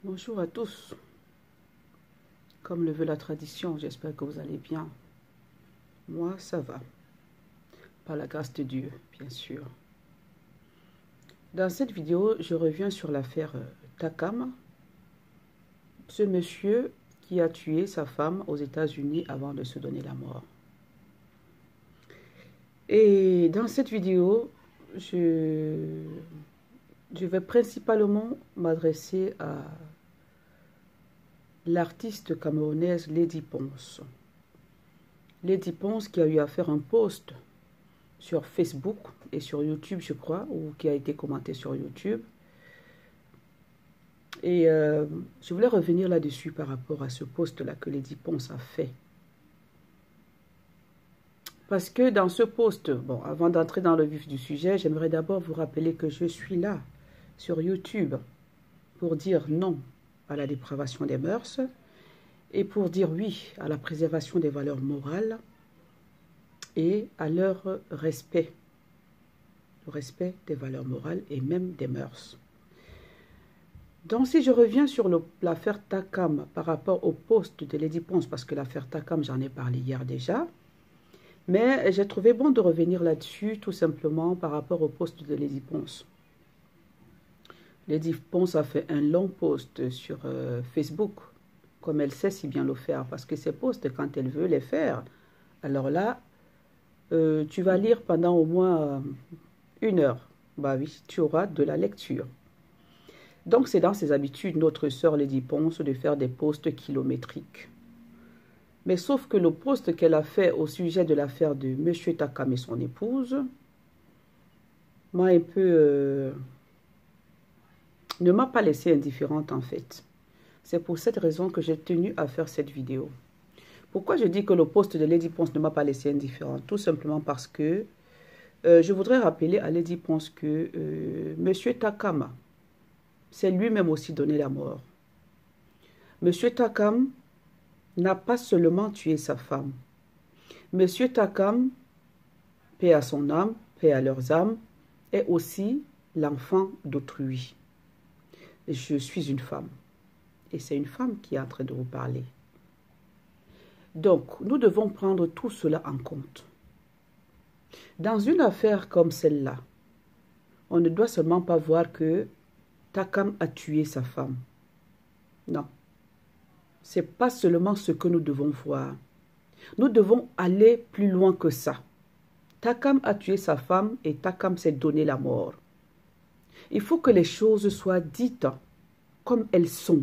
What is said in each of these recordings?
Bonjour à tous. Comme le veut la tradition, j'espère que vous allez bien. Moi, ça va. Par la grâce de Dieu, bien sûr. Dans cette vidéo, je reviens sur l'affaire Takam. Ce monsieur qui a tué sa femme aux États-Unis avant de se donner la mort. Et dans cette vidéo, je vais principalement m'adresser à l'artiste camerounaise Lady Ponce. Lady Ponce qui a eu à faire un post sur Facebook et sur YouTube, je crois, ou qui a été commenté sur YouTube. Et je voulais revenir là-dessus par rapport à ce post-là que Lady Ponce a fait. Parce que dans ce post, bon, avant d'entrer dans le vif du sujet, j'aimerais d'abord vous rappeler que je suis là, sur YouTube, pour dire non à la dépravation des mœurs et pour dire oui à la préservation des valeurs morales et à leur respect, le respect des valeurs morales et même des mœurs. Donc si je reviens sur l'affaire Takam par rapport au post de Lady Ponce, parce que l'affaire Takam, j'en ai parlé hier déjà, mais j'ai trouvé bon de revenir là-dessus tout simplement par rapport au post de Lady Ponce. Lady Ponce a fait un long post sur Facebook, comme elle sait si bien le faire, parce que ces posts, quand elle veut les faire, alors là, tu vas lire pendant au moins 1 heure. Bah oui, tu auras de la lecture. Donc c'est dans ses habitudes, notre sœur Lady Ponce, de faire des posts kilométriques. Mais sauf que le post qu'elle a fait au sujet de l'affaire de M. Takam et son épouse m'a un peu... ne m'a pas laissé indifférente en fait. C'est pour cette raison que j'ai tenu à faire cette vidéo. Pourquoi je dis que le post de Lady Ponce ne m'a pas laissé indifférente? Tout simplement parce que je voudrais rappeler à Lady Ponce que M. Takam s'est lui-même aussi donné la mort. M. Takam n'a pas seulement tué sa femme. M. Takam, paix à son âme, paix à leurs âmes, est aussi l'enfant d'autrui. Je suis une femme. Et c'est une femme qui est en train de vous parler. Donc, nous devons prendre tout cela en compte. Dans une affaire comme celle-là, on ne doit seulement pas voir que Takam a tué sa femme. Non. Ce n'est pas seulement ce que nous devons voir. Nous devons aller plus loin que ça. Takam a tué sa femme et Takam s'est donné la mort. Il faut que les choses soient dites comme elles sont.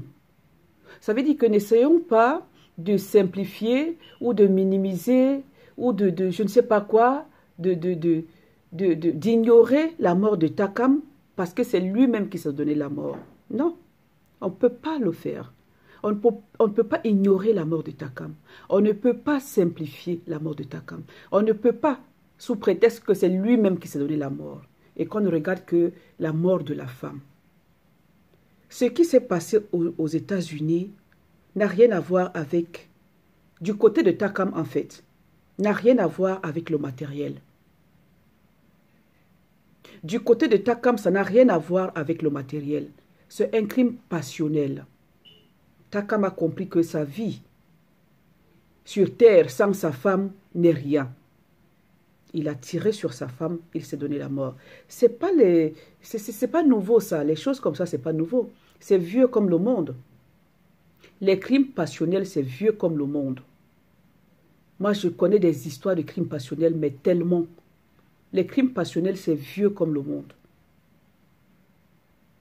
Ça veut dire que n'essayons pas de simplifier ou de minimiser ou de je ne sais pas quoi, d'ignorer la mort de Takam parce que c'est lui-même qui s'est donné la mort. Non, on ne peut pas le faire. On ne peut pas ignorer la mort de Takam. On ne peut pas simplifier la mort de Takam. On ne peut pas, sous prétexte que c'est lui-même qui s'est donné la mort, et qu'on ne regarde que la mort de la femme. Ce qui s'est passé aux États-Unis n'a rien à voir avec, du côté de Takam en fait, n'a rien à voir avec le matériel. Du côté de Takam, ça n'a rien à voir avec le matériel. C'est un crime passionnel. Takam a compris que sa vie sur terre sans sa femme n'est rien. Il a tiré sur sa femme, il s'est donné la mort. C'est pas nouveau ça, les choses comme ça, c'est pas nouveau. C'est vieux comme le monde. Les crimes passionnels, c'est vieux comme le monde. Moi, je connais des histoires de crimes passionnels, mais tellement. Les crimes passionnels, c'est vieux comme le monde.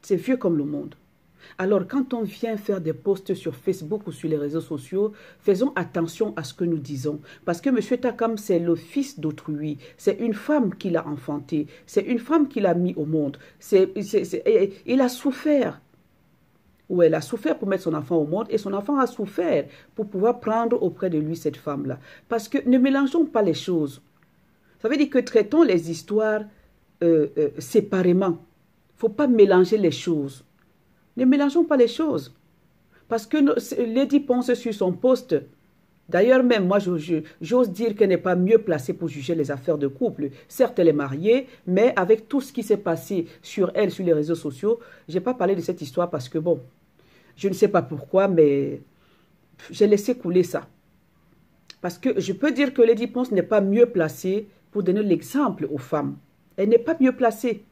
C'est vieux comme le monde. Alors, quand on vient faire des posts sur Facebook ou sur les réseaux sociaux, faisons attention à ce que nous disons. Parce que M. Takam, c'est le fils d'autrui. C'est une femme qui l'a enfanté. C'est une femme qui l'a mis au monde. Il a souffert. Ou elle a souffert pour mettre son enfant au monde et son enfant a souffert pour pouvoir prendre auprès de lui cette femme-là. Parce que ne mélangeons pas les choses. Ça veut dire que traitons les histoires séparément. Il ne faut pas mélanger les choses. Ne mélangeons pas les choses. Parce que Lady Ponce sur son poste, d'ailleurs même moi j'ose dire qu'elle n'est pas mieux placée pour juger les affaires de couple. Certes elle est mariée, mais avec tout ce qui s'est passé sur elle, sur les réseaux sociaux, je n'ai pas parlé de cette histoire parce que bon, Je ne sais pas pourquoi, mais j'ai laissé couler ça. Parce que je peux dire que Lady Ponce n'est pas mieux placée pour donner l'exemple aux femmes. Elle n'est pas mieux placée.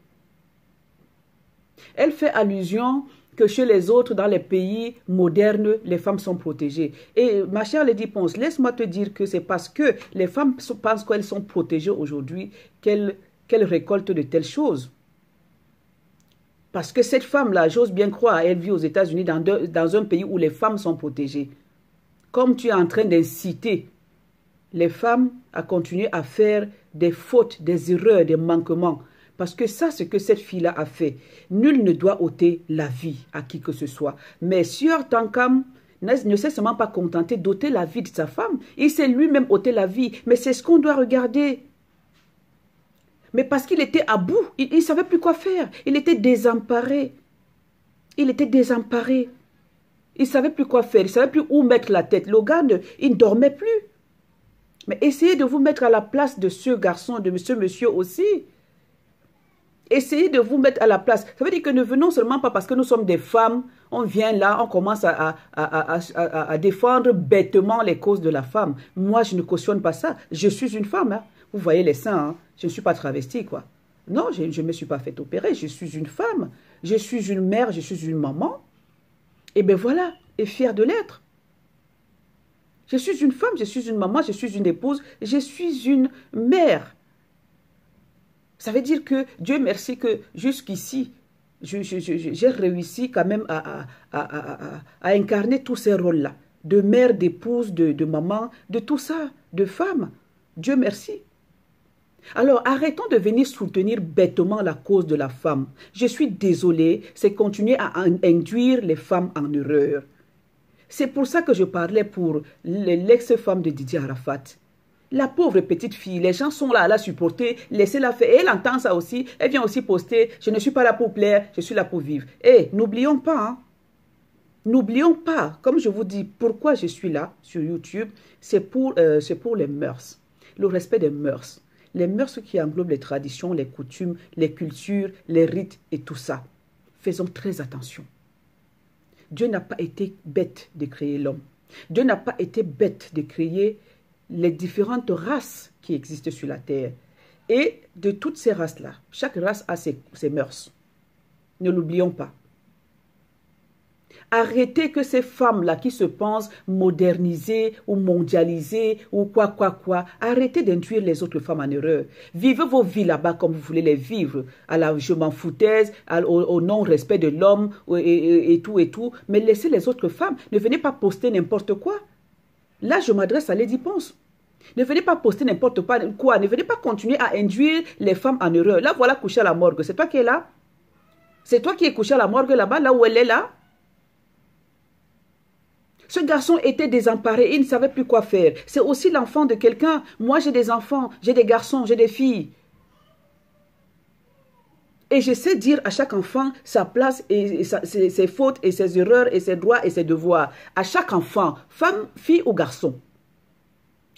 Elle fait allusion que chez les autres, dans les pays modernes, les femmes sont protégées. Et ma chère Lady Ponce, laisse-moi te dire que c'est parce que les femmes pensent qu'elles sont protégées aujourd'hui qu'elles récoltent de telles choses. Parce que cette femme-là, j'ose bien croire, elle vit aux États-Unis dans un pays où les femmes sont protégées. Comme tu es en train d'inciter les femmes à continuer à faire des fautes, des erreurs, des manquements. Parce que ça, ce que cette fille-là a fait, nul ne doit ôter la vie à qui que ce soit. Mais Sieur Tankam ne s'est seulement pas contenté d'ôter la vie de sa femme. Il s'est lui-même ôté la vie. Mais c'est ce qu'on doit regarder. Mais parce qu'il était à bout, il ne savait plus quoi faire. Il était désemparé. Il était désemparé. Il ne savait plus quoi faire. Il ne savait plus où mettre la tête. Le gars, il ne dormait plus. Mais essayez de vous mettre à la place de ce garçon, de ce monsieur aussi. Essayez de vous mettre à la place. Ça veut dire que ne venons seulement pas parce que nous sommes des femmes, on vient là, on commence à défendre bêtement les causes de la femme. Moi, je ne cautionne pas ça. Je suis une femme. Hein. Vous voyez les seins, hein. Je ne suis pas travestie, quoi. Non, je ne me suis pas fait opérer. Je suis une femme. Je suis une mère, je suis une maman. Et bien voilà, et fière de l'être. Je suis une femme, je suis une maman, je suis une épouse, je suis une mère. Ça veut dire que Dieu merci que jusqu'ici, j'ai réussi quand même à incarner tous ces rôles-là. De mère, d'épouse, de maman, de tout ça, de femme. Dieu merci. Alors arrêtons de venir soutenir bêtement la cause de la femme. Je suis désolée, c'est continuer à induire les femmes en erreur. C'est pour ça que je parlais pour l'ex-femme de Didier Arafat. La pauvre petite fille, les gens sont là à la supporter, laissez-la faire. Et elle entend ça aussi, elle vient aussi poster, je ne suis pas là pour plaire, je suis là pour vivre. Et n'oublions pas, hein, n'oublions pas, comme je vous dis, pourquoi je suis là sur YouTube, c'est pour les mœurs, le respect des mœurs. Les mœurs qui englobent les traditions, les coutumes, les cultures, les rites et tout ça. Faisons très attention. Dieu n'a pas été bête de créer l'homme. Dieu n'a pas été bête de créer les différentes races qui existent sur la terre. Et de toutes ces races-là, chaque race a ses mœurs. Ne l'oublions pas. Arrêtez que ces femmes-là qui se pensent modernisées ou mondialisées ou quoi, arrêtez d'induire les autres femmes en erreur. Vivez vos vies là-bas comme vous voulez les vivre, à la je m'en foutaise, au non-respect de l'homme et tout, mais laissez les autres femmes. Ne venez pas poster n'importe quoi. Là, je m'adresse à Lady Ponce. Ne venez pas poster n'importe quoi, ne venez pas continuer à induire les femmes en erreur. Là, voilà couché à la morgue. C'est toi qui es là? C'est toi qui es couché à la morgue là-bas, là où elle est là? Ce garçon était désemparé, il ne savait plus quoi faire. C'est aussi l'enfant de quelqu'un. Moi, j'ai des enfants, j'ai des garçons, j'ai des filles. Et je sais dire à chaque enfant sa place et ses fautes et ses erreurs et ses droits et ses devoirs. À chaque enfant, femme, fille ou garçon.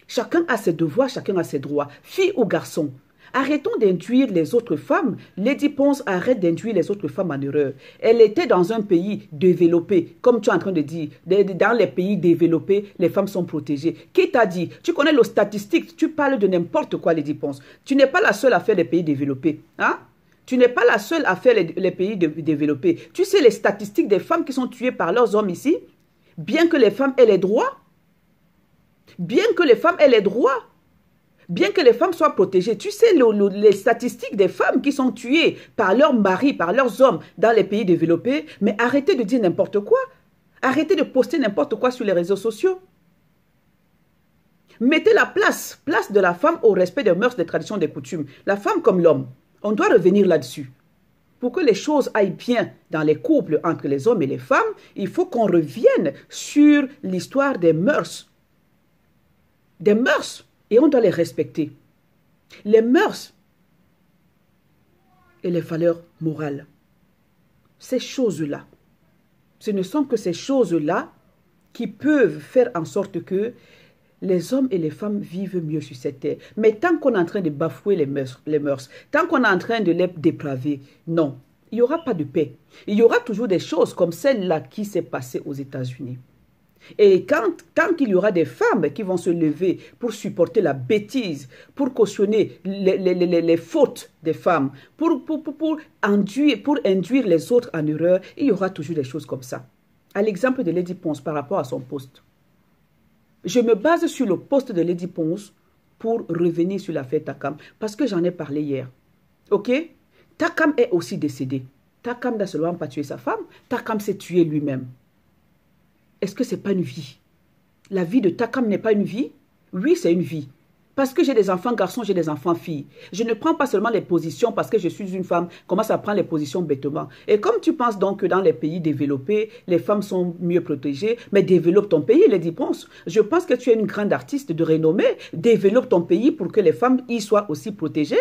Chacun a ses devoirs, chacun a ses droits. Fille ou garçon. Arrêtons d'induire les autres femmes. Lady Ponce arrête d'induire les autres femmes en erreur. Elle était dans un pays développé, comme tu es en train de dire. Dans les pays développés, les femmes sont protégées. Qui t'a dit? Tu connais les statistiques, tu parles de n'importe quoi, Lady Ponce. Tu n'es pas la seule à faire les pays développés. Hein? Tu n'es pas la seule à faire les pays développés. Tu sais les statistiques des femmes qui sont tuées par leurs hommes ici? Bien que les femmes aient les droits. Bien que les femmes aient les droits. Bien que les femmes soient protégées, tu sais les statistiques des femmes qui sont tuées par leurs maris, par leurs hommes dans les pays développés, mais arrêtez de dire n'importe quoi. Arrêtez de poster n'importe quoi sur les réseaux sociaux. Mettez la place de la femme au respect des mœurs, des traditions, des coutumes. La femme comme l'homme, on doit revenir là-dessus. Pour que les choses aillent bien dans les couples entre les hommes et les femmes, il faut qu'on revienne sur l'histoire des mœurs. Des mœurs. Et on doit les respecter. Les mœurs et les valeurs morales. Ces choses-là, ce ne sont que ces choses-là qui peuvent faire en sorte que les hommes et les femmes vivent mieux sur cette terre. Mais tant qu'on est en train de bafouer les mœurs, tant qu'on est en train de les dépraver, non. il n'y aura pas de paix. Il y aura toujours des choses comme celle-là qui s'est passée aux États-Unis. Et tant qu'il y aura des femmes qui vont se lever pour supporter la bêtise, pour cautionner les fautes des femmes, pour induire les autres en erreur, il y aura toujours des choses comme ça. À l'exemple de Lady Ponce par rapport à son poste. Je me base sur le poste de Lady Ponce pour revenir sur l'affaire Takam, parce que j'en ai parlé hier. Ok? Takam est aussi décédé. Takam n'a seulement pas tué sa femme, Takam s'est tué lui-même. Est-ce que ce n'est pas une vie? La vie de Takam n'est pas une vie? Oui, c'est une vie. Parce que j'ai des enfants garçons, j'ai des enfants filles. Je ne prends pas seulement les positions parce que je suis une femme, commence à prendre les positions bêtement. Et comme tu penses donc que dans les pays développés, les femmes sont mieux protégées, mais développe ton pays, Lady Ponce. Je pense que tu es une grande artiste de renommée. Développe ton pays pour que les femmes y soient aussi protégées.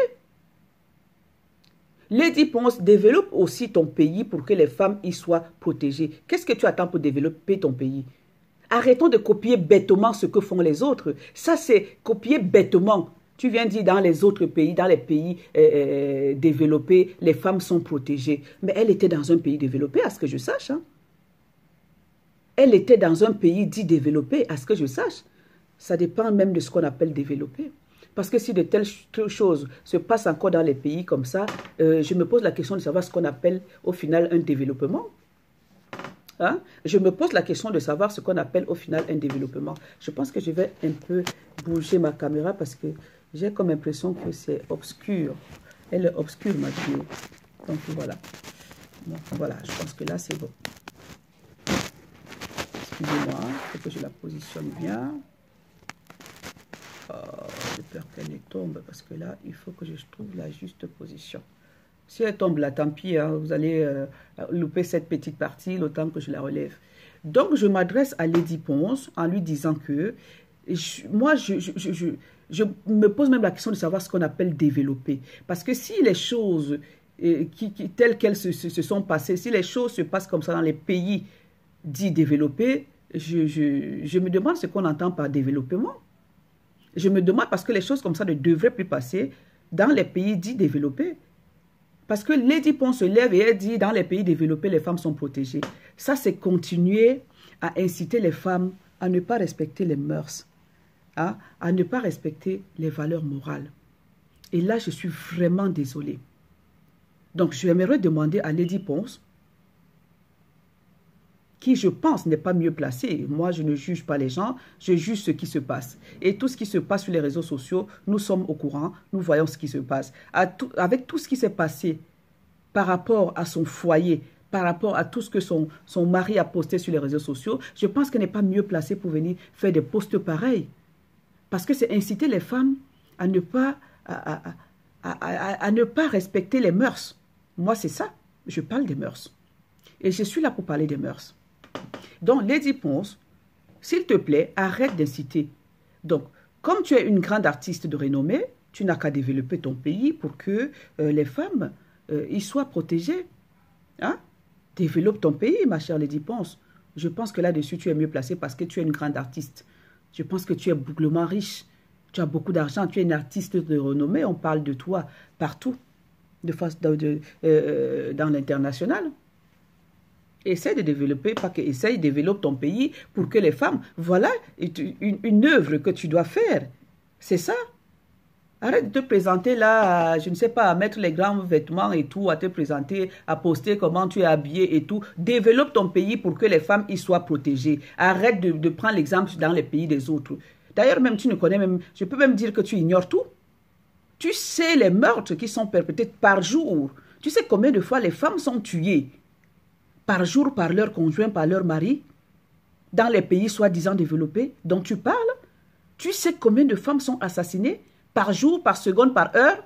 Lady Ponce, développe aussi ton pays pour que les femmes y soient protégées. Qu'est-ce que tu attends pour développer ton pays? Arrêtons de copier bêtement ce que font les autres. Ça, c'est copier bêtement. Tu viens dire dans les autres pays, dans les pays développés, les femmes sont protégées. Mais elle était dans un pays développé, à ce que je sache. Hein. Elle était dans un pays dit développé, à ce que je sache. Ça dépend même de ce qu'on appelle développé. Parce que si de telles choses se passent encore dans les pays comme ça, je me pose la question de savoir ce qu'on appelle au final un développement. Hein? Je me pose la question de savoir ce qu'on appelle au final un développement. Je pense que je vais un peu bouger ma caméra parce que j'ai comme impression que c'est obscur. Elle est obscure, ma vidéo. Donc voilà. Donc voilà, je pense que là c'est bon. Excusez-moi, il faut que je la positionne bien. J'ai peur qu'elle ne tombe parce que là, il faut que je trouve la juste position. Si elle tombe là, tant pis, hein, vous allez louper cette petite partie le temps que je la relève. Donc, je m'adresse à Lady Ponce en lui disant que moi, je me pose même la question de savoir ce qu'on appelle développer. Parce que si les choses telles qu'elles se sont passées, si les choses se passent comme ça dans les pays dits développés, je me demande ce qu'on entend par développement. Je me demande parce que les choses comme ça ne devraient plus passer dans les pays dits développés. Parce que Lady Ponce se lève et elle dit dans les pays développés, les femmes sont protégées. Ça, c'est continuer à inciter les femmes à ne pas respecter les mœurs, hein, à ne pas respecter les valeurs morales. Et là, je suis vraiment désolée. Donc, j'aimerais demander à Lady Ponce, qui, je pense, n'est pas mieux placé. Moi, je ne juge pas les gens, je juge ce qui se passe. Et tout ce qui se passe sur les réseaux sociaux, nous sommes au courant, nous voyons ce qui se passe. Avec tout ce qui s'est passé par rapport à son foyer, par rapport à tout ce que son mari a posté sur les réseaux sociaux, je pense qu'elle n'est pas mieux placée pour venir faire des posts pareils. Parce que c'est inciter les femmes à ne pas, à ne pas respecter les mœurs. Moi, c'est ça. Je parle des mœurs. Et je suis là pour parler des mœurs. Donc, Lady Ponce, s'il te plaît, arrête d'inciter. Donc, comme tu es une grande artiste de renommée, tu n'as qu'à développer ton pays pour que les femmes y soient protégées. Hein? Développe ton pays, ma chère Lady Ponce. Je pense que là-dessus, tu es mieux placée parce que tu es une grande artiste. Je pense que tu es bouclement riche. Tu as beaucoup d'argent, tu es une artiste de renommée. On parle de toi partout, dans l'international. Essaye de développer, pas que essaye, développe ton pays pour que les femmes, voilà une œuvre que tu dois faire. C'est ça. Arrête de te présenter là, je ne sais pas, à mettre les grands vêtements et tout, à te présenter, à poster comment tu es habillé et tout. Développe ton pays pour que les femmes y soient protégées. Arrête de prendre l'exemple dans les pays des autres. D'ailleurs, même tu ne connais même, je peux même dire que tu ignores tout. Tu sais les meurtres qui sont perpétrés par jour. Tu sais combien de fois les femmes sont tuées par jour par leur conjoint, par leur mari, dans les pays soi-disant développés dont tu parles. Tu sais combien de femmes sont assassinées par jour, par seconde, par heure,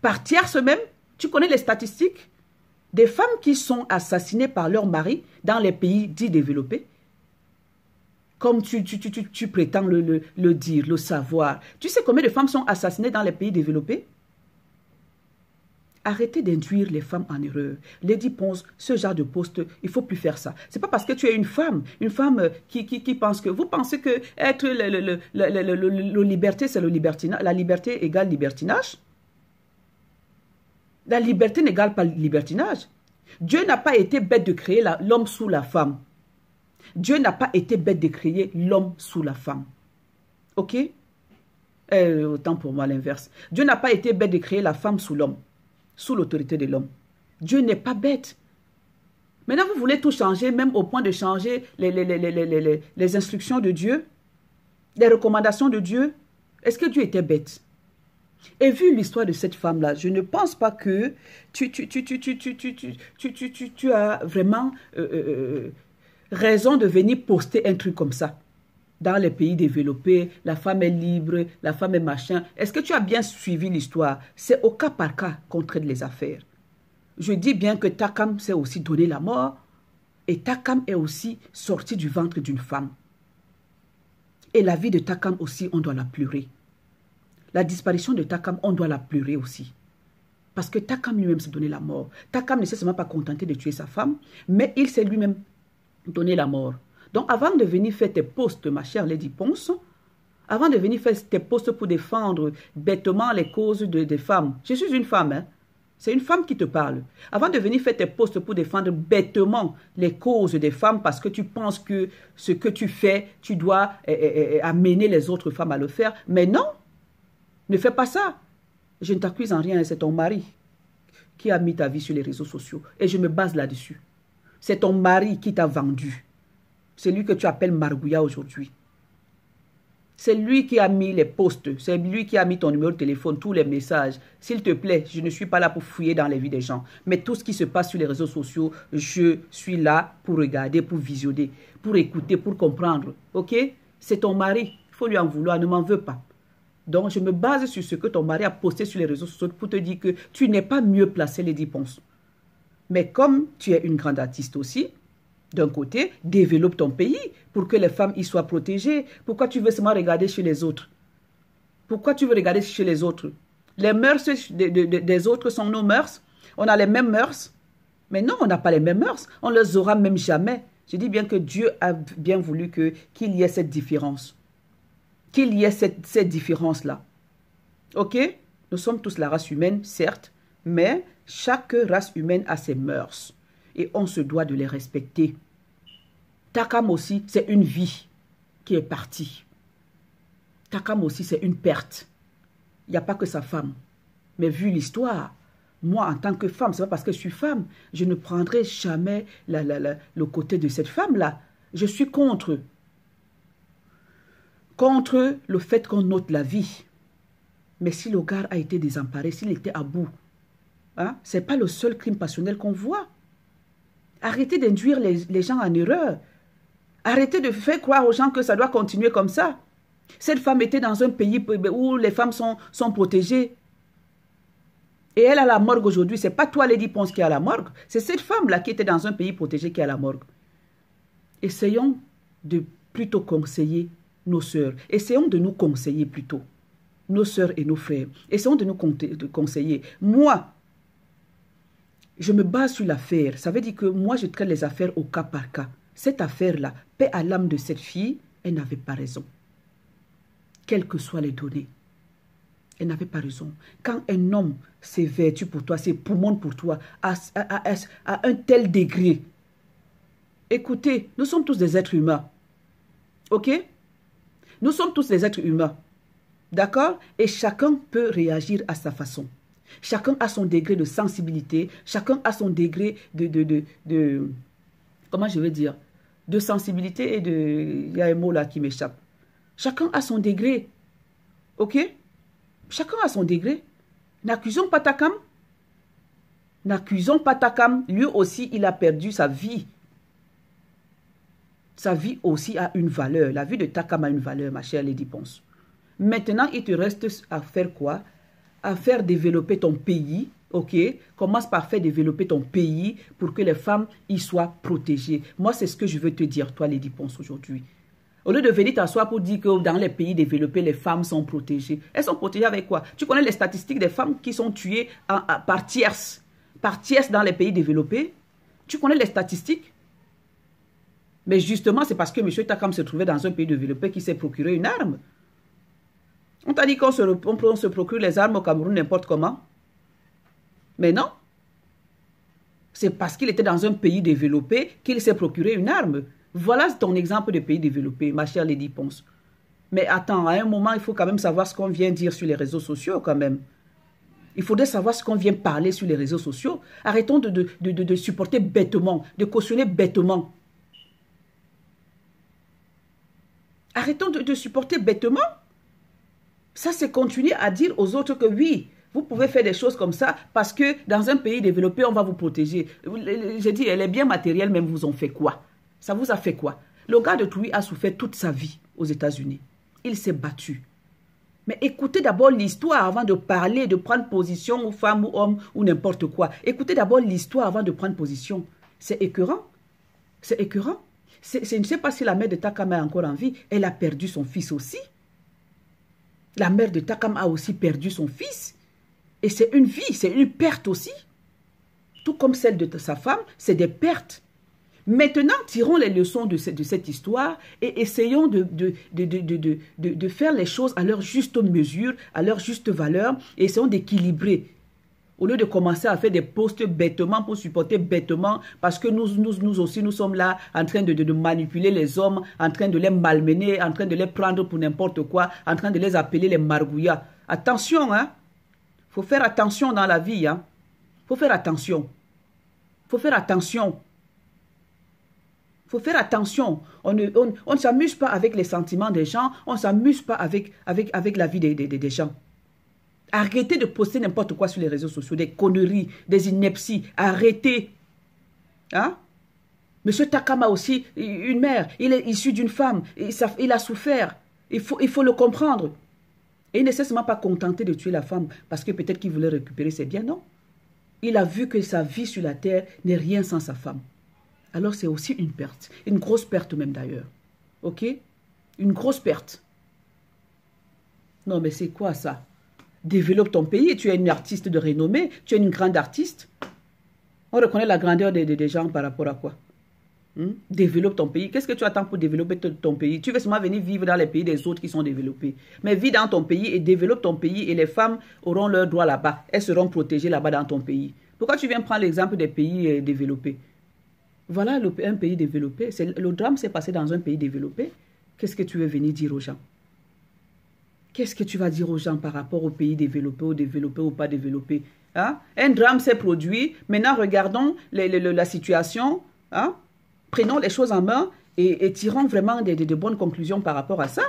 par tierce même. Tu connais les statistiques des femmes qui sont assassinées par leur mari dans les pays dits développés. Comme tu prétends le dire, le savoir. Tu sais combien de femmes sont assassinées dans les pays développés? Arrêtez d'induire les femmes en erreur. Lady Ponce, ce genre de poste, il ne faut plus faire ça. Ce n'est pas parce que tu es une femme qui pense que... Vous pensez que être le liberté, c'est le libertinage, la liberté égale libertinage? La liberté n'égale pas le libertinage. Dieu n'a pas été bête de créer l'homme sous la femme. Dieu n'a pas été bête de créer l'homme sous la femme. Ok? Autant pour moi l'inverse. Dieu n'a pas été bête de créer la femme sous l'homme, sous l'autorité de l'homme. Dieu n'est pas bête. Maintenant, vous voulez tout changer, même au point de changer les instructions de Dieu, les recommandations de Dieu. Est-ce que Dieu était bête? Et vu l'histoire de cette femme-là, je ne pense pas que tu as vraiment raison de venir poster un truc comme ça. Dans les pays développés, la femme est libre, la femme est machin. Est-ce que tu as bien suivi l'histoire? C'est au cas par cas qu'on traite les affaires. Je dis bien que Takam s'est aussi donné la mort et Takam est aussi sorti du ventre d'une femme. Et la vie de Takam aussi, on doit la pleurer. La disparition de Takam, on doit la pleurer aussi. Parce que Takam lui-même s'est donné la mort. Takam ne s'est seulement pas contenté de tuer sa femme, mais il s'est lui-même donné la mort. Donc avant de venir faire tes posts, ma chère Lady Ponce, avant de venir faire tes posts pour défendre bêtement les causes des femmes, je suis une femme, hein? C'est une femme qui te parle. Avant de venir faire tes posts pour défendre bêtement les causes des femmes parce que tu penses que ce que tu fais, tu dois amener les autres femmes à le faire. Mais non, ne fais pas ça. Je ne t'accuse en rien, c'est ton mari qui a mis ta vie sur les réseaux sociaux. Et je me base là-dessus. C'est ton mari qui t'a vendu. C'est lui que tu appelles Margouya aujourd'hui. C'est lui qui a mis les posts, c'est lui qui a mis ton numéro de téléphone, tous les messages. S'il te plaît, je ne suis pas là pour fouiller dans les vies des gens. Mais tout ce qui se passe sur les réseaux sociaux, je suis là pour regarder, pour visionner, pour écouter, pour comprendre. Ok? C'est ton mari. Il faut lui en vouloir, ne m'en veux pas. Donc, je me base sur ce que ton mari a posté sur les réseaux sociaux pour te dire que tu n'es pas mieux placé, Lady Ponce. Mais comme tu es une grande artiste aussi, d'un côté, développe ton pays pour que les femmes y soient protégées. Pourquoi tu veux seulement regarder chez les autres? Pourquoi tu veux regarder chez les autres? Les mœurs des autres sont nos mœurs. On a les mêmes mœurs. Mais non, on n'a pas les mêmes mœurs. On ne les aura même jamais. Je dis bien que Dieu a bien voulu qu'il y ait cette différence. Qu'il y ait cette différence-là. Ok? Nous sommes tous la race humaine, certes, mais chaque race humaine a ses mœurs. Et on se doit de les respecter. Takam aussi, c'est une vie qui est partie. Takam aussi, c'est une perte. Il n'y a pas que sa femme. Mais vu l'histoire, moi, en tant que femme, c'est pas parce que je suis femme, je ne prendrai jamais le côté de cette femme-là. Je suis contre le fait qu'on ôte la vie. Mais si le gars a été désemparé, s'il était à bout, hein, ce n'est pas le seul crime passionnel qu'on voit. Arrêtez d'induire les gens en erreur. Arrêtez de faire croire aux gens que ça doit continuer comme ça. Cette femme était dans un pays où les femmes sont protégées. Et elle a la morgue aujourd'hui. Ce n'est pas toi, Lady Ponce, qui a la morgue. C'est cette femme-là qui était dans un pays protégé qui a la morgue. Essayons de plutôt conseiller nos sœurs. Essayons de nous conseiller plutôt. Nos sœurs et nos frères. Essayons de nous conseiller. Moi, je me base sur l'affaire. Ça veut dire que moi, je traite les affaires au cas par cas. Cette affaire-là, paix à l'âme de cette fille, elle n'avait pas raison. Quelles que soient les données. Elle n'avait pas raison. Quand un homme s'est vertu pour toi, s'est poumon pour toi, à un tel degré. Écoutez, nous sommes tous des êtres humains. Ok? Nous sommes tous des êtres humains. D'accord? Et chacun peut réagir à sa façon. Chacun a son degré de sensibilité, chacun a son degré de comment je vais dire, de sensibilité et de, il y a un mot là qui m'échappe. Chacun a son degré, ok? Chacun a son degré. N'accusons pas Takam. N'accusons pas Takam. Lui aussi, il a perdu sa vie. Sa vie aussi a une valeur. La vie de Takam a une valeur, ma chère Lady Ponce. Maintenant, il te reste à faire quoi? À faire développer ton pays, ok? Commence par faire développer ton pays pour que les femmes y soient protégées. Moi, c'est ce que je veux te dire, toi, Lady Ponce, aujourd'hui. Au lieu de venir t'asseoir pour dire que dans les pays développés, les femmes sont protégées. Elles sont protégées avec quoi? Tu connais les statistiques des femmes qui sont tuées par tierces dans les pays développés? Tu connais les statistiques? Mais justement, c'est parce que M. Takam se trouvait dans un pays développé qui s'est procuré une arme. On t'a dit qu'on se procure les armes au Cameroun n'importe comment. Mais non. C'est parce qu'il était dans un pays développé qu'il s'est procuré une arme. Voilà ton exemple de pays développé, ma chère Lady Ponce. Mais attends, à un moment, il faut quand même savoir ce qu'on vient dire sur les réseaux sociaux quand même. Il faudrait savoir ce qu'on vient parler sur les réseaux sociaux. Arrêtons de supporter bêtement, de cautionner bêtement. Arrêtons de supporter bêtement. Ça, c'est continuer à dire aux autres que oui, vous pouvez faire des choses comme ça parce que dans un pays développé, on va vous protéger. J'ai dit, les biens matériels même vous ont fait quoi? Ça vous a fait quoi? Le gars de Touy a souffert toute sa vie aux États-Unis. Il s'est battu. Mais écoutez d'abord l'histoire avant de parler, de prendre position aux femmes ou hommes ou n'importe quoi. Écoutez d'abord l'histoire avant de prendre position. C'est écœurant. C'est écœurant. Je ne sais pas si la mère de Takam est encore en vie. Elle a perdu son fils aussi. La mère de Takam a aussi perdu son fils. Et c'est une vie, c'est une perte aussi. Tout comme celle de sa femme, c'est des pertes. Maintenant, tirons les leçons de cette histoire et essayons de faire les choses à leur juste mesure, à leur juste valeur, et essayons d'équilibrer. Au lieu de commencer à faire des posts bêtement pour supporter bêtement, parce que nous aussi, nous sommes là en train de manipuler les hommes, en train de les malmener, en train de les prendre pour n'importe quoi, en train de les appeler les margouillas. Attention, hein. Faut faire attention dans la vie, hein. Faut faire attention. Faut faire attention. Faut faire attention. On ne s'amuse pas avec les sentiments des gens, on ne s'amuse pas avec la vie des gens. Arrêtez de poster n'importe quoi sur les réseaux sociaux, des conneries, des inepties. Arrêtez. Hein? Monsieur Takam a aussi une mère. Il est issu d'une femme. Il a souffert. Il faut le comprendre. Et il n'est nécessairement pas contenté de tuer la femme parce que peut-être qu'il voulait récupérer ses biens. Non. Il a vu que sa vie sur la terre n'est rien sans sa femme. Alors c'est aussi une perte. Une grosse perte même d'ailleurs. Ok? Une grosse perte. Non mais c'est quoi ça? Développe ton pays, tu es une artiste de renommée, tu es une grande artiste. On reconnaît la grandeur des gens par rapport à quoi? Développe ton pays. Qu'est-ce que tu attends pour développer ton pays? Tu veux seulement venir vivre dans les pays des autres qui sont développés. Mais vis dans ton pays et développe ton pays et les femmes auront leurs droits là-bas. Elles seront protégées là-bas dans ton pays. Pourquoi tu viens prendre l'exemple des pays développés? Voilà un pays développé. Le drame s'est passé dans un pays développé. Qu'est-ce que tu veux venir dire aux gens? Qu'est-ce que tu vas dire aux gens par rapport au pays développé ou pas développé? Hein? Un drame s'est produit. Maintenant, regardons la situation. Hein? Prenons les choses en main et tirons vraiment de bonnes conclusions par rapport à ça.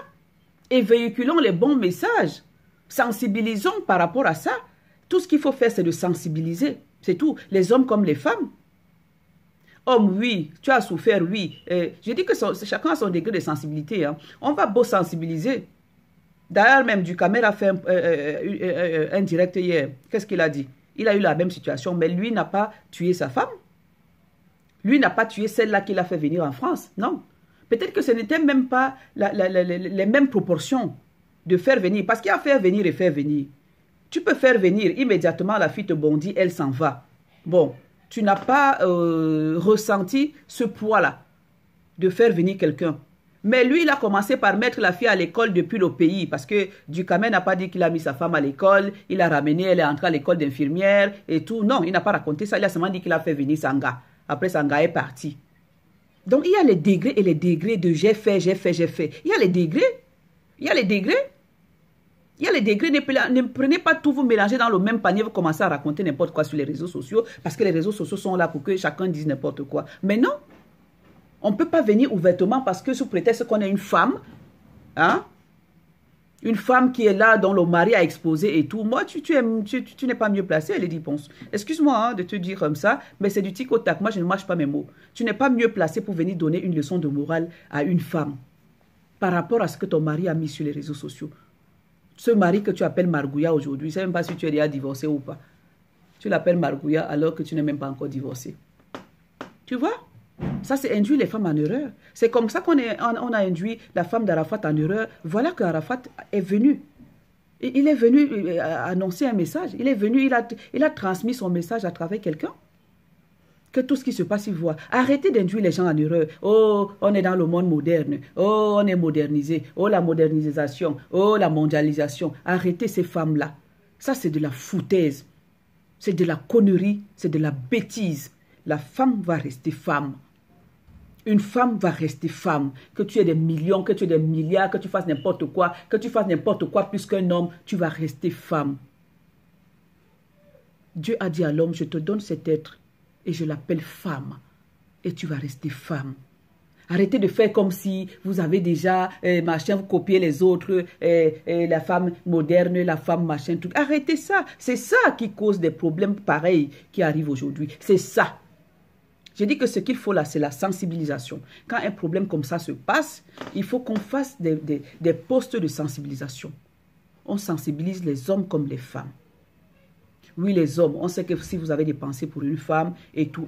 Et véhiculons les bons messages. Sensibilisons par rapport à ça. Tout ce qu'il faut faire, c'est de sensibiliser. C'est tout. Les hommes comme les femmes. Homme, oui. Tu as souffert, oui. Je dis que chacun a son degré de sensibilité. Hein. On va beau sensibiliser. D'ailleurs, même Duhamel a fait un direct hier. Qu'est-ce qu'il a dit? Il a eu la même situation, mais lui n'a pas tué sa femme. Lui n'a pas tué celle-là qu'il a fait venir en France. Non. Peut-être que ce n'était même pas les mêmes proportions de faire venir. Parce qu'il y a faire venir et faire venir. Tu peux faire venir, immédiatement la fille te bondit, elle s'en va. Bon, tu n'as pas ressenti ce poids-là de faire venir quelqu'un. Mais lui, il a commencé par mettre la fille à l'école depuis le pays. Parce que Duhamel n'a pas dit qu'il a mis sa femme à l'école. Il l'a ramenée, elle est entrée à l'école d'infirmière et tout. Non, il n'a pas raconté ça. Il a seulement dit qu'il a fait venir Sanga. Après, Sanga est parti. Donc, il y a les degrés et les degrés de j'ai fait, j'ai fait, j'ai fait. Il y a les degrés. Il y a les degrés. Il y a les degrés. Ne prenez pas tout, vous mélangez dans le même panier. Vous commencez à raconter n'importe quoi sur les réseaux sociaux. Parce que les réseaux sociaux sont là pour que chacun dise n'importe quoi. Mais non. On ne peut pas venir ouvertement parce que sous prétexte qu'on est une femme, hein, une femme qui est là, dont le mari a exposé et tout. Moi, tu n'es pas mieux placé, Lady Ponce. Excuse-moi hein, de te dire comme ça, mais c'est du tic au tac. Moi, je ne mâche pas mes mots. Tu n'es pas mieux placé pour venir donner une leçon de morale à une femme par rapport à ce que ton mari a mis sur les réseaux sociaux. Ce mari que tu appelles Margouya aujourd'hui, je ne sais même pas si tu es déjà divorcé ou pas. Tu l'appelles Margouya alors que tu n'es même pas encore divorcé. Tu vois? Ça, c'est induire les femmes en erreur. C'est comme ça qu'on a induit la femme d'Arafat en erreur. Voilà qu'Arafat est venu. Il est venu annoncer un message. Il est venu, il a transmis son message à travers quelqu'un. Que tout ce qui se passe, il voit. Arrêtez d'induire les gens en erreur. Oh, on est dans le monde moderne. Oh, on est modernisé. Oh, la modernisation. Oh, la mondialisation. Arrêtez ces femmes-là. Ça, c'est de la foutaise. C'est de la connerie, c'est de la bêtise. La femme va rester femme. Une femme va rester femme. Que tu aies des millions, que tu aies des milliards, que tu fasses n'importe quoi, plus qu'un homme, tu vas rester femme. Dieu a dit à l'homme, je te donne cet être et je l'appelle femme. Et tu vas rester femme. Arrêtez de faire comme si vous avez déjà machin, vous copiez les autres, la femme moderne, la femme machin, tout. Arrêtez ça. C'est ça qui cause des problèmes pareils qui arrivent aujourd'hui. C'est ça. J'ai dit que ce qu'il faut là, c'est la sensibilisation. Quand un problème comme ça se passe, il faut qu'on fasse des postes de sensibilisation. On sensibilise les hommes comme les femmes. Oui, les hommes, on sait que si vous avez des pensées pour une femme, et tout,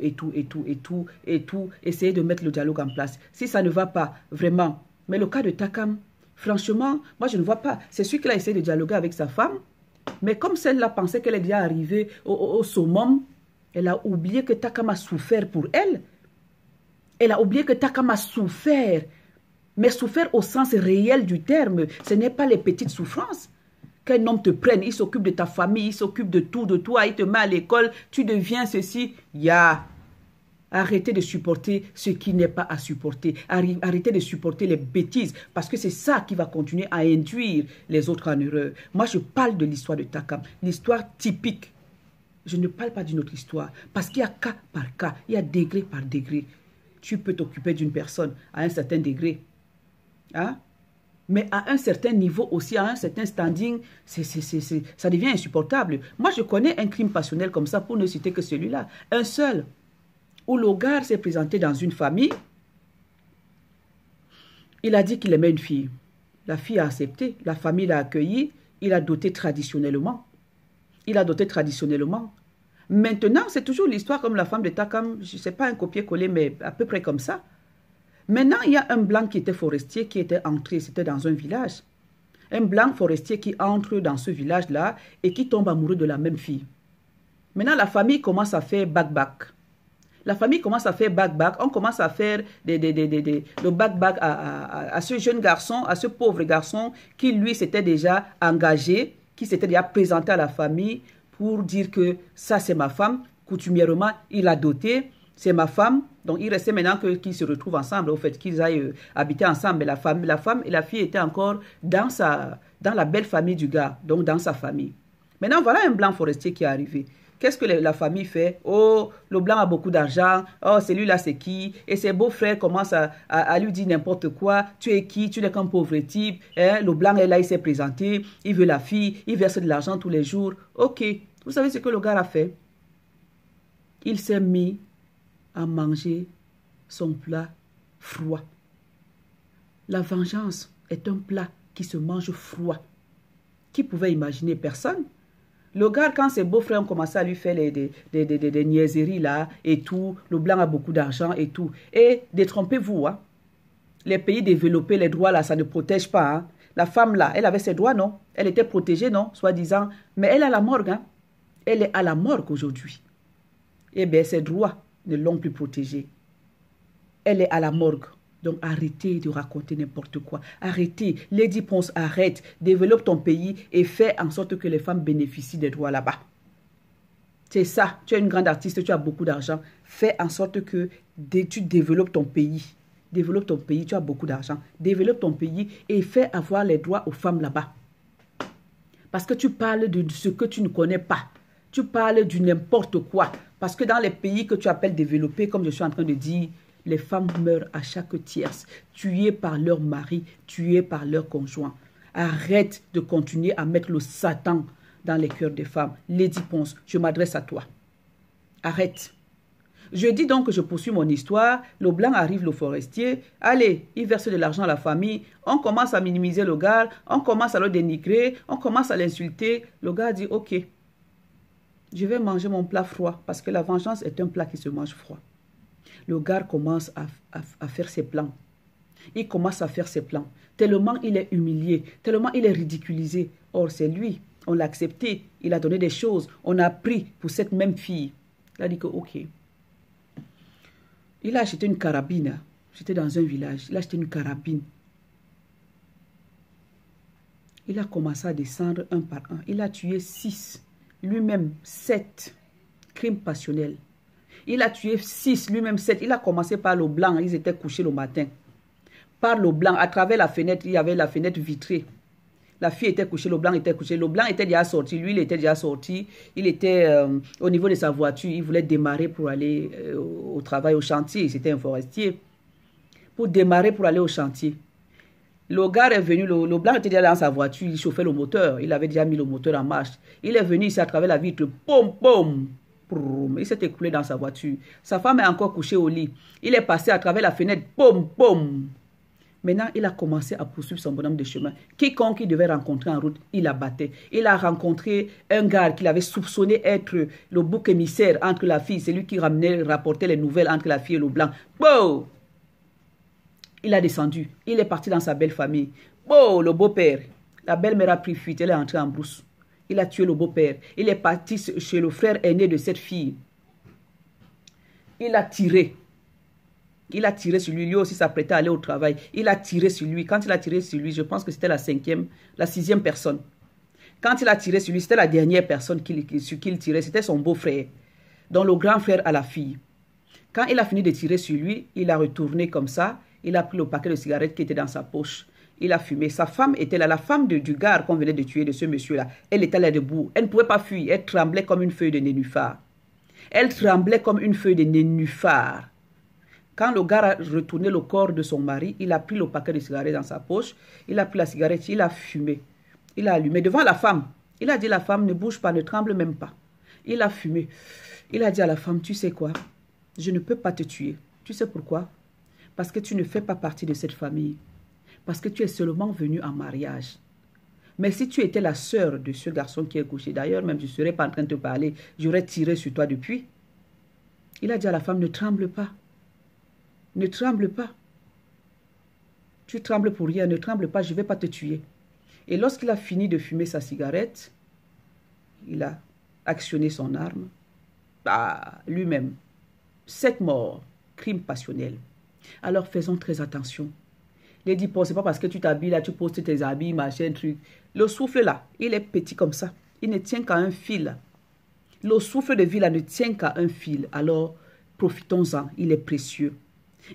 essayez de mettre le dialogue en place. Si ça ne va pas, vraiment. Mais le cas de Takam, franchement, moi je ne vois pas. C'est celui qui a essayé de dialoguer avec sa femme, mais comme celle-là pensait qu'elle est déjà arrivée au summum, elle a oublié que Takam a souffert pour elle. Elle a oublié que Takam a souffert, mais souffert au sens réel du terme. Ce n'est pas les petites souffrances. Qu'un homme te prenne, il s'occupe de ta famille, il s'occupe de tout, il te met à l'école, tu deviens ceci. Arrêtez de supporter ce qui n'est pas à supporter. Arrêtez de supporter les bêtises, parce que c'est ça qui va continuer à induire les autres en erreur. Moi, je parle de l'histoire de Takam, l'histoire typique. Je ne parle pas d'une autre histoire, parce qu'il y a cas par cas, il y a degré par degré. Tu peux t'occuper d'une personne à un certain degré. Hein? Mais à un certain niveau aussi, à un certain standing, ça devient insupportable. Moi, je connais un crime passionnel comme ça, pour ne citer que celui-là. Un seul, où le gars s'est présenté dans une famille. Il a dit qu'il aimait une fille. La fille a accepté, la famille l'a accueilli, il a doté traditionnellement. Maintenant, c'est toujours l'histoire comme la femme de Takam, je ne sais pas un copier-coller, mais à peu près comme ça. Maintenant, il y a un blanc qui était forestier, qui était entré, c'était dans un village. Un blanc forestier qui entre dans ce village-là et qui tombe amoureux de la même fille. Maintenant, la famille commence à faire back-back. On commence à faire le back-back à ce jeune garçon, à ce pauvre garçon qui, lui, s'était déjà engagé, qui s'était déjà présenté à la famille pour dire que ça, c'est ma femme. Coutumièrement, il a doté. C'est ma femme, donc il restait maintenant qu'ils se retrouvent ensemble, au fait qu'ils aillent habiter ensemble. Mais la femme et la fille étaient encore dans la belle famille du gars, donc dans sa famille. Maintenant, voilà un blanc forestier qui est arrivé. Qu'est-ce que la famille fait? Oh, le blanc a beaucoup d'argent. Oh, celui-là, c'est qui? Et ses beaux-frères commencent à lui dire n'importe quoi. Tu es qui? Tu n'es qu'un pauvre type. Hein? Le blanc est là, il s'est présenté. Il veut la fille. Il verse de l'argent tous les jours. Ok. Vous savez ce que le gars a fait? Il s'est mis à manger son plat froid. La vengeance est un plat qui se mange froid. Qui pouvait imaginer? Personne. Le gars, quand ses beaux-frères ont commencé à lui faire des niaiseries là et tout, le blanc a beaucoup d'argent et tout. Et détrompez-vous, hein. Les pays développés, les droits là, ça ne protège pas. Hein. La femme là, elle avait ses droits, non? Elle était protégée, non? Soi-disant. Mais elle est à la morgue, hein. Elle est à la morgue aujourd'hui. Eh bien, ses droits ne l'ont plus protégée. Elle est à la morgue. Donc, arrêtez de raconter n'importe quoi. Arrêtez. Lady Ponce, arrête. Développe ton pays et fais en sorte que les femmes bénéficient des droits là-bas. C'est ça. Tu es une grande artiste, tu as beaucoup d'argent. Fais en sorte que tu développes ton pays. Développe ton pays, tu as beaucoup d'argent. Développe ton pays et fais avoir les droits aux femmes là-bas. Parce que tu parles de ce que tu ne connais pas. Tu parles du n'importe quoi. Parce que dans les pays que tu appelles développés, comme je suis en train de dire, les femmes meurent à chaque tierce, tuées par leur mari, tuées par leur conjoint. Arrête de continuer à mettre le Satan dans les cœurs des femmes. Lady Ponce, je m'adresse à toi. Arrête. Je dis donc que je poursuis mon histoire. Le blanc arrive, le forestier. Allez, il verse de l'argent à la famille. On commence à minimiser le gars. On commence à le dénigrer. On commence à l'insulter. Le gars dit, ok, je vais manger mon plat froid parce que la vengeance est un plat qui se mange froid. Le gars commence à faire ses plans. Il commence à faire ses plans. Tellement il est humilié, tellement il est ridiculisé. Or, c'est lui. On l'a accepté. Il a donné des choses. On a pris pour cette même fille. Il a dit que, ok. Il a acheté une carabine. J'étais dans un village. Il a acheté une carabine. Il a commencé à descendre un par un. Il a tué 6. Lui-même, 7. crime passionnel. Il a tué 6, lui-même 7. Il a commencé par le blanc, ils étaient couchés le matin. Par le blanc, à travers la fenêtre, il y avait la fenêtre vitrée. La fille était couchée, le blanc était couché. Le blanc était déjà sorti, lui, il était déjà sorti. Il était au niveau de sa voiture, il voulait démarrer pour aller au travail, au chantier. C'était un forestier. Pour démarrer pour aller au chantier. Le gars est venu, le blanc était déjà dans sa voiture, il chauffait le moteur. Il avait déjà mis le moteur en marche. Il est venu ici à travers la vitre, pom, pom. Il s'est écoulé dans sa voiture. Sa femme est encore couchée au lit. Il est passé à travers la fenêtre. Pom, pom. Maintenant, il a commencé à poursuivre son bonhomme de chemin. Quiconque il devait rencontrer en route, il abattait. Il a rencontré un gars qu'il avait soupçonné être le bouc émissaire entre la fille. C'est lui qui ramenait, rapportait les nouvelles entre la fille et le blanc. Bon! Il a descendu. Il est parti dans sa belle famille. Bon, le beau-père. La belle-mère a pris fuite. Elle est entrée en brousse. Il a tué le beau-père. Il est parti chez le frère aîné de cette fille. Il a tiré. Il a tiré sur lui. Lui aussi s'apprêtait à aller au travail. Il a tiré sur lui. Quand il a tiré sur lui, je pense que c'était la sixième personne. Quand il a tiré sur lui, c'était la dernière personne sur qui il tirait. C'était son beau-frère. Donc le grand frère à la fille. Quand il a fini de tirer sur lui, il a retourné comme ça. Il a pris le paquet de cigarettes qui était dans sa poche. Il a fumé. Sa femme était là, la femme du gars qu'on venait de tuer, de ce monsieur-là. Elle était là debout. Elle ne pouvait pas fuir. Elle tremblait comme une feuille de nénuphar. Elle tremblait comme une feuille de nénuphar. Quand le gars a retourné le corps de son mari, il a pris le paquet de cigarettes dans sa poche. Il a pris la cigarette, il a fumé. Il a allumé devant la femme. Il a dit à la femme, ne bouge pas, ne tremble même pas. Il a fumé. Il a dit à la femme, tu sais quoi? Je ne peux pas te tuer. Tu sais pourquoi? Parce que tu ne fais pas partie de cette famille. Parce que tu es seulement venu en mariage. Mais si tu étais la sœur de ce garçon qui est couché, d'ailleurs, même je ne serais pas en train de te parler, j'aurais tiré sur toi depuis. Il a dit à la femme, ne tremble pas. Ne tremble pas. Tu trembles pour rien, ne tremble pas, je ne vais pas te tuer. Et lorsqu'il a fini de fumer sa cigarette, il a actionné son arme. Lui-même. 7 morts, crime passionnel. Alors faisons très attention. Lady Paul, c'est pas parce que tu t'habilles là, tu postes tes habits, machin, truc. Le souffle là, il est petit comme ça. Il ne tient qu'à un fil. Le souffle de vie là ne tient qu'à un fil. Alors, profitons-en, il est précieux.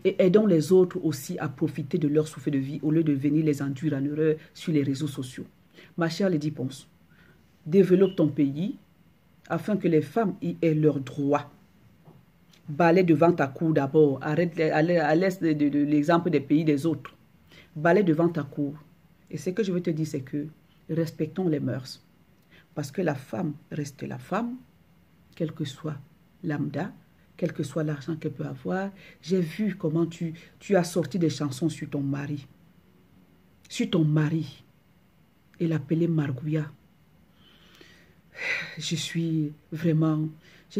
Et aidons les autres aussi à profiter de leur souffle de vie au lieu de venir les induire en erreur sur les réseaux sociaux. Ma chère Lady Ponce, développe ton pays afin que les femmes y aient leurs droits. Balaie devant ta cour d'abord. Arrête à l'est de l'exemple des pays des autres. Balaie devant ta cour. Et ce que je veux te dire, c'est que respectons les mœurs. Parce que la femme reste la femme, quel que soit lambda, quel que soit l'argent qu'elle peut avoir. J'ai vu comment tu as sorti des chansons sur ton mari. Sur ton mari. Et l'appelait Margouya. Je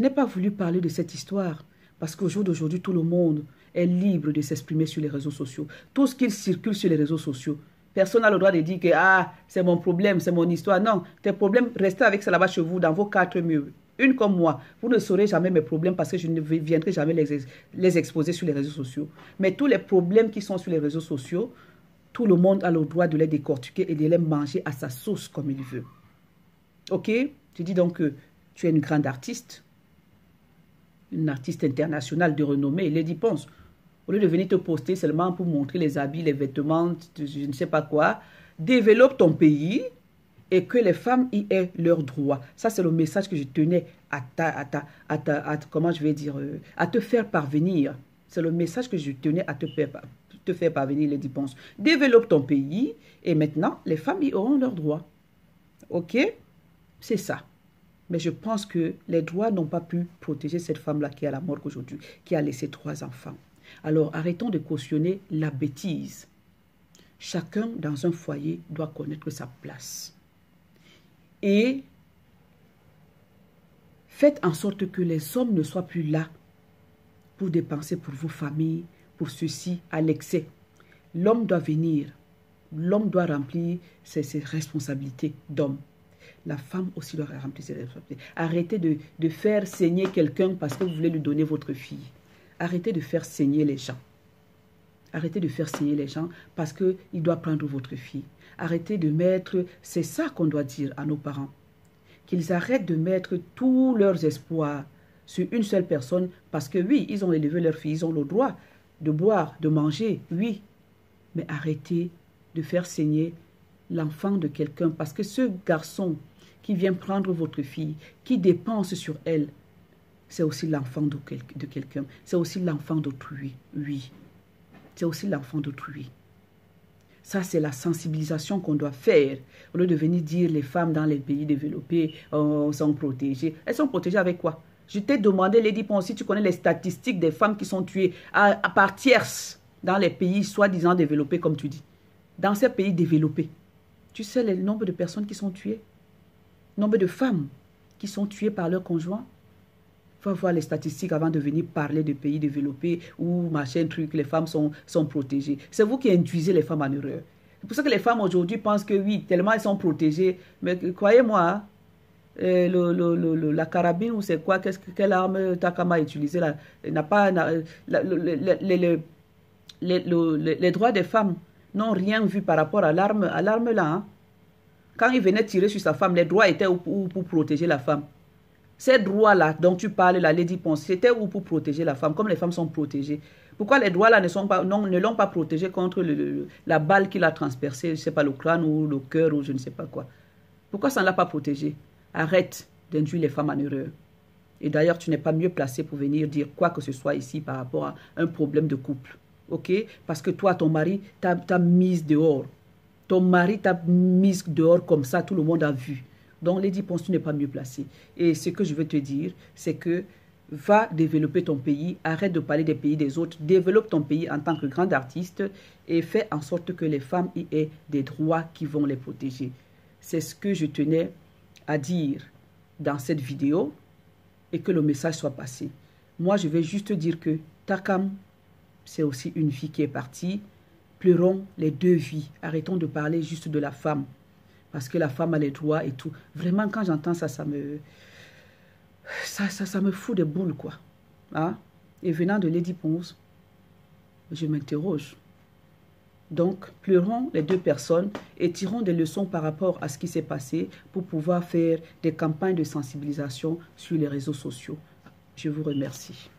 n'ai pas voulu parler de cette histoire. Parce qu'au jour d'aujourd'hui, tout le monde est libre de s'exprimer sur les réseaux sociaux. Tout ce qui circule sur les réseaux sociaux, personne n'a le droit de dire que c'est mon problème, c'est mon histoire. Non, tes problèmes, restez avec ça là-bas chez vous, dans vos 4 murs. Une comme moi, vous ne saurez jamais mes problèmes parce que je ne viendrai jamais les exposer sur les réseaux sociaux. Mais tous les problèmes qui sont sur les réseaux sociaux, tout le monde a le droit de les décortiquer et de les manger à sa sauce comme il veut. Ok? Tu dis donc que tu es une grande artiste. Une artiste internationale de renommée, Lady Ponce, au lieu de venir te poster seulement pour montrer les habits, les vêtements, je ne sais pas quoi, développe ton pays et que les femmes y aient leurs droits. Ça, c'est le message que je tenais comment je vais dire, à te faire parvenir. C'est le message que je tenais à te faire parvenir, Lady Ponce. Développe ton pays et maintenant, les femmes y auront leurs droits. Ok? C'est ça. Mais je pense que les droits n'ont pas pu protéger cette femme-là qui est à la morgue aujourd'hui, qui a laissé 3 enfants. Alors arrêtons de cautionner la bêtise. Chacun dans un foyer doit connaître sa place. Et faites en sorte que les hommes ne soient plus là pour dépenser pour vos familles, pour ceci, à l'excès. L'homme doit venir. L'homme doit remplir ses responsabilités d'homme. La femme aussi doit remplir ses responsabilités. Arrêtez de faire saigner quelqu'un parce que vous voulez lui donner votre fille. Arrêtez de faire saigner les gens. Arrêtez de faire saigner les gens parce qu'il doit prendre votre fille. Arrêtez de mettre, c'est ça qu'on doit dire à nos parents, qu'ils arrêtent de mettre tous leurs espoirs sur une seule personne parce que oui, ils ont élevé leur fille, ils ont le droit de boire, de manger, oui. Mais arrêtez de faire saigner l'enfant de quelqu'un parce que ce garçon qui vient prendre votre fille, qui dépense sur elle, c'est aussi l'enfant de quelqu'un, c'est aussi l'enfant d'autrui, oui. C'est aussi l'enfant d'autrui. Ça, c'est la sensibilisation qu'on doit faire. Au lieu de venir dire les femmes dans les pays développés sont protégées. Elles sont protégées avec quoi? Je t'ai demandé, Lady Pon, si tu connais les statistiques des femmes qui sont tuées par tierces dans les pays soi-disant développés, comme tu dis. Dans ces pays développés, tu sais le nombre de personnes qui sont tuées? Le nombre de femmes qui sont tuées par leurs conjoints? Il faut voir les statistiques avant de venir parler de pays développés où machin truc, les femmes sont protégées. C'est vous qui induisez les femmes en erreur. C'est pour ça que les femmes aujourd'hui pensent que oui, tellement elles sont protégées. Mais croyez-moi, la carabine ou c'est quoi, quelle arme Takama a utilisée là, n'a pas, les droits des femmes n'ont rien vu par rapport à l'arme là. Hein. Quand il venait tirer sur sa femme, les droits étaient pour protéger la femme. Ces droits-là dont tu parles, la Lady Ponce, c'était où pour protéger la femme, comme les femmes sont protégées. Pourquoi les droits-là ne l'ont pas protégée contre la balle qui l'a transpercée, je ne sais pas, le crâne ou le cœur ou je ne sais pas quoi. Pourquoi ça ne l'a pas protégée? Arrête d'induire les femmes en erreur. Et d'ailleurs, tu n'es pas mieux placé pour venir dire quoi que ce soit ici par rapport à un problème de couple. Ok? Parce que toi, ton mari t'a mise dehors. Ton mari t'a mise dehors comme ça, tout le monde a vu. Donc, Lady Ponce, tu n'es pas mieux placé. Et ce que je veux te dire, c'est que va développer ton pays, arrête de parler des pays des autres, développe ton pays en tant que grande artiste et fais en sorte que les femmes y aient des droits qui vont les protéger. C'est ce que je tenais à dire dans cette vidéo et que le message soit passé. Moi, je vais juste dire que Takam, c'est aussi une vie qui est partie. Pleurons les deux vies. Arrêtons de parler juste de la femme. Parce que la femme a les droits et tout. Vraiment, quand j'entends ça, ça me fout des boules, quoi. Hein? Et venant de Lady Ponce, je m'interroge. Donc, pleurons les deux personnes et tirons des leçons par rapport à ce qui s'est passé pour pouvoir faire des campagnes de sensibilisation sur les réseaux sociaux. Je vous remercie.